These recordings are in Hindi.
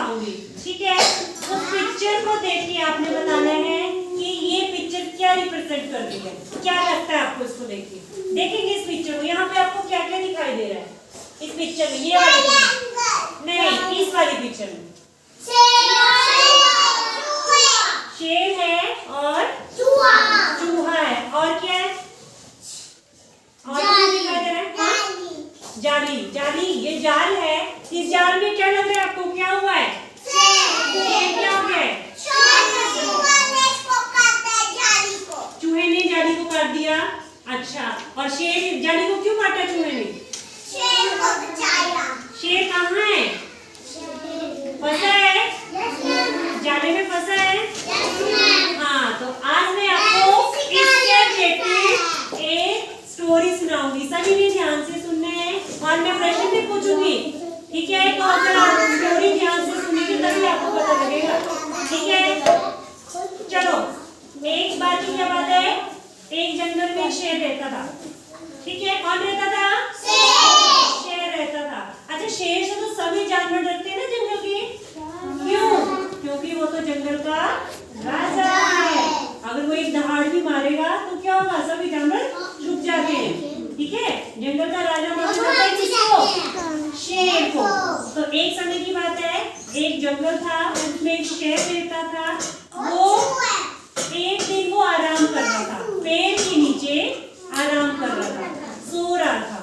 दिखाऊंगी, ठीक है। उस पिक्चर को देख के आपने बताना है कि ये पिक्चर क्या रिप्रेजेंट कर रही है, क्या लगता है आपको इसको देख के। देखेंगे इस पिक्चर को, यहाँ पे आपको क्या क्या दिखाई दे रहा है इस पिक्चर में, ये वाली नहीं, इस वाली पिक्चर में शेर है और चूहा है, और क्या है, और क्या दिखाई दे रहा है, जाली, जाली, ये जाल है। इस जाल में क्या लग रहा है आपको, क्या हुआ है, शेर क्या हो गया है, चूहे ने जाली को काट दिया। अच्छा, और शेर जाली को क्यों काटा चूहे ने, शेर को बचाया। शेर कहाँ है, फंसा है, जाले में फंसा है। हाँ, तो आज मैं आपको इससे रिलेटेड एक स्टोरी सुनाऊंगी, सभी ने ध्यान से सुनना है और मैं प्रश्न भी पूछूंगी, ठीक है। तो अगर आप स्टोरी ध्यान से सुनेंगे तभी आपको पता लगेगा, ठीक है। चलो, एक बार की क्या बात है, एक जंगल में शेर रहता था, ठीक है। कौन रहता था, शेर रहता था। अच्छा, शेर से तो सभी जानवर डरते हैं ना जंगल के, क्यों, क्योंकि वो तो जंगल का राजा है। अगर वो एक दहाड़ भी मारेगा तो क्या होगा, सभी जानवर छुप जाते हैं, ठीक है। जंगल का राजा माना जाता है किसको, शेर को। तो एक समय की बात है, एक जंगल था, उसमें एक शेर रहता था। वो एक दिन वो आराम कर रहा था, पेड़ के नीचे आराम कर रहा था, सो रहा था,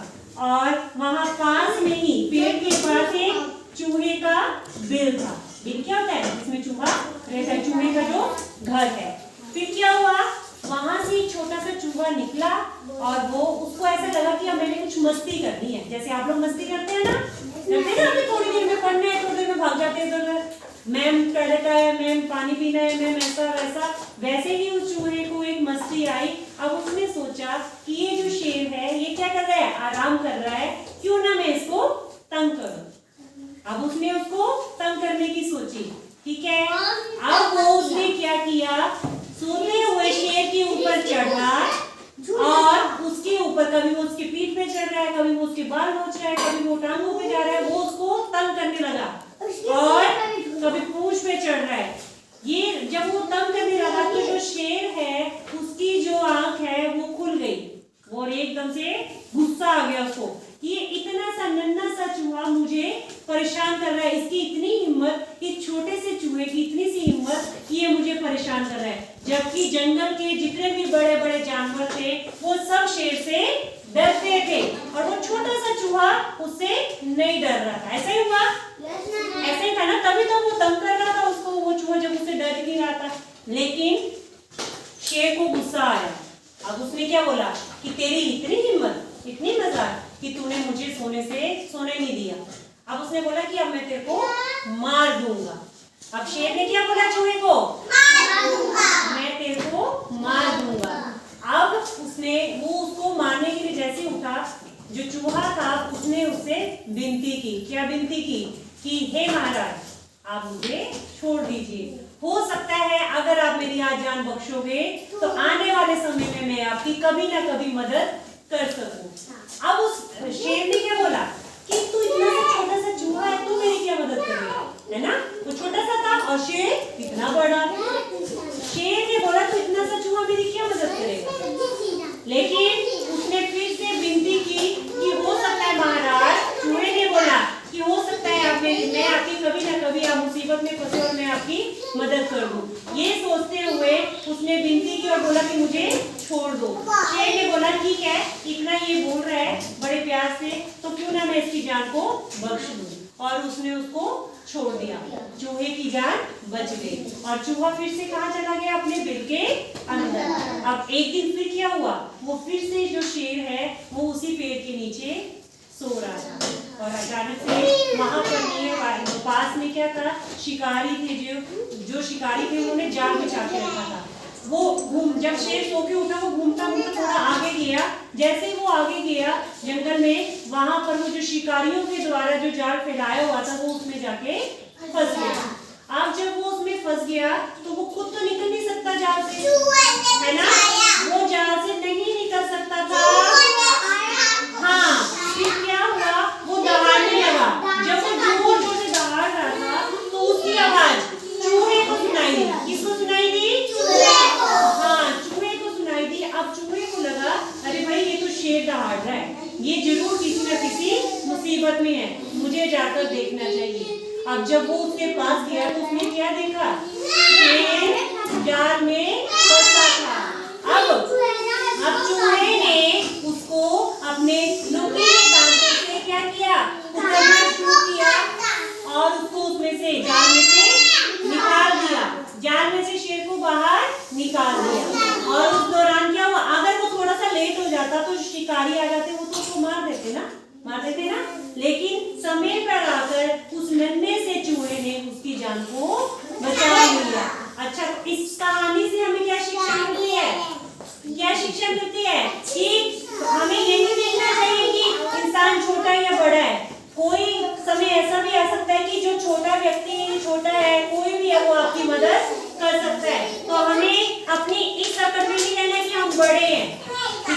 और वहां पास में ही पेड़ के पास एक चूहे का बिल था। बिल क्या होता है, जिसमें चूहा रहता है, चूहे का जो घर है। फिर क्या हुआ, वहां से एक छोटा सा चूहा निकला और वो, उसको ऐसा लगा कि अब मैंने कुछ मस्ती करनी है, जैसे आप लोग मस्ती करते हैं ना, हमें थोड़ी देर में पढ़ना है, थोड़ी देर में भाग जाते हैं, मैम टॉयलेट है, मैम पानी पीना है, मैम ऐसा वैसा। वैसे ही उस चूहे को एक मस्ती आई। अब उसने सोचा कि ये जो शेर है ये क्या कर रहा है, आराम कर रहा है, क्यों ना मैं इसको तंग करूं। अब उसने उसको तंग करने की सोची, ठीक है। अब वो उसने क्या किया, सोते हुए शेर के ऊपर चढ़ा और उसके ऊपर, कभी वो उसके पीठ पे चढ़ रहा है, कभी वो उसके बाल नोच रहा है, कभी वो टांगों पे जा रहा है, वो उसको तंग करने लगा, और कभी पूंछ पे चढ़ रहा है। ये जब वो तंग करने लगा तो जो शेर है उसकी जो आंख है वो खुल गई, और एकदम से गुस्सा आ गया उसको, ये इतना सा नन्हा सा चूहा मुझे परेशान कर रहा है, इसकी इतनी हिम्मत, इस छोटे से चूहे की इतनी सी हिम्मत कि ये मुझे परेशान कर रहा है। जबकि जंगल के जितने भी बड़े बड़े जानवर थे वो सब शेर से डरते थे, और वो छोटा सा चूहा उससे नहीं डर रहा था। ऐसा ही हुआ, ऐसा ही था ना, तभी तो वो तंग कर रहा था उसको, वो चूहा जब उससे डर ही नहीं रहा था। लेकिन शेर को गुस्सा आया। अब उसने क्या बोला कि तेरी इतनी हिम्मत, इतनी मजाक कि तूने मुझे सोने नहीं दिया। अब उसने बोला कि अब मैं तेरे को मार दूंगा। अब शेर ने क्या बोला चूहे को, मैं तेरे को मार दूंगा। अब वो उसको मारने के लिए जैसे उठा, जो चूहा था उसने उससे विनती की। क्या विनती की कि हे महाराज, आप मुझे छोड़ दीजिए, हो सकता है अगर आप मेरी आज जान बख्शोगे तो आने वाले समय में मैं आपकी कभी ना कभी मदद कर सकूं। अब उस शेर ने क्या बोला कि तू इतना सा छोटा सा चूहा है, तू मेरी क्या मदद करेगा, है ना। वो छोटा सा था और शेर इतना बड़ा। शेर ने बोला तू इतना सा चूहा मेरी क्या मदद करेगा, लेकिन उसने फिर से विनती की कि हो सकता है महाराज, चूहे ने बोला कि हो सकता है मैं आपकी कभी ना कभी आप मुसीबत में फंसे और मैं आपकी मदद कर दूं। ये सोचते हुए उसने विनती की और बोला कि मुझे छोड़ दो। शेर ने बोला ठीक है, इतना ये बोल रहा है बड़े प्यार से, तो क्यों ना मैं इसकी जान को बख्श दूं। और उसने उसको छोड़ दिया, चूहे की जान बच गई, और चूहा फिर से कहाँ चला गया, अपने बिल के अंदर। अब एक दिन फिर क्या हुआ, वो फिर से जो शेर है वो उसी पेड़ के नीचे सो रहा था, और अचानक से वहां पर पास में क्या था, शिकारी थे, जो शिकारी थे उन्होंने जाल बिछा के रखा था। वो जब शेर सो के उठा, वो घूमता घूमता थोड़ा आगे गया। जैसे ही वो आगे गया जंगल में, वहां पर वो जो शिकारियों के द्वारा जो जाल फैलाया हुआ था वो उसमें जाके फंस गया। अब जब वो उसमें फंस गया तो वो खुद तो निकल नहीं सकता जाल से, है ना, वो जाल से नहीं निकल सकता था। हाँ, फिर क्या हुआ, वो दहाड़ने लगा। जब वो जोर जोर से दहाड़ रहा था तो उस मुसीबत में है, मुझे जाकर देखना चाहिए। अब जब वो उसके पास गया तो उसने क्या देखा? शेर जाल में फंसा था। अब चूहे ने उसको अपने नुकीले दांतों से क्या किया? कुतरना शुरू किया और उसको उसमें से जाल में से निकाल दिया। जाल में से शेर को बाहर निकाल दिया। और उस दौरान क्या हुआ? अगर वो थोड़ा सा लेट हो जाता तो शिकारी आ जाते, वो तो उसको मार देते ना। लेकिन समय पर आकर उस नन्हे से चूहे ने उसकी जान को बचा लिया। अच्छा, इस कहानी से हमें क्या शिक्षा मिलती है? क्या शिक्षा मिलती है? कि हमें ये नहीं देखना चाहिए कि इंसान छोटा या बड़ा है। कोई समय ऐसा भी आ सकता है कि जो छोटा व्यक्ति छोटा है, कोई भी है, वो आपकी मदद कर सकता है। तो हमें अपनी इस अकड़ में नहीं रहना कि हम बड़े हैं।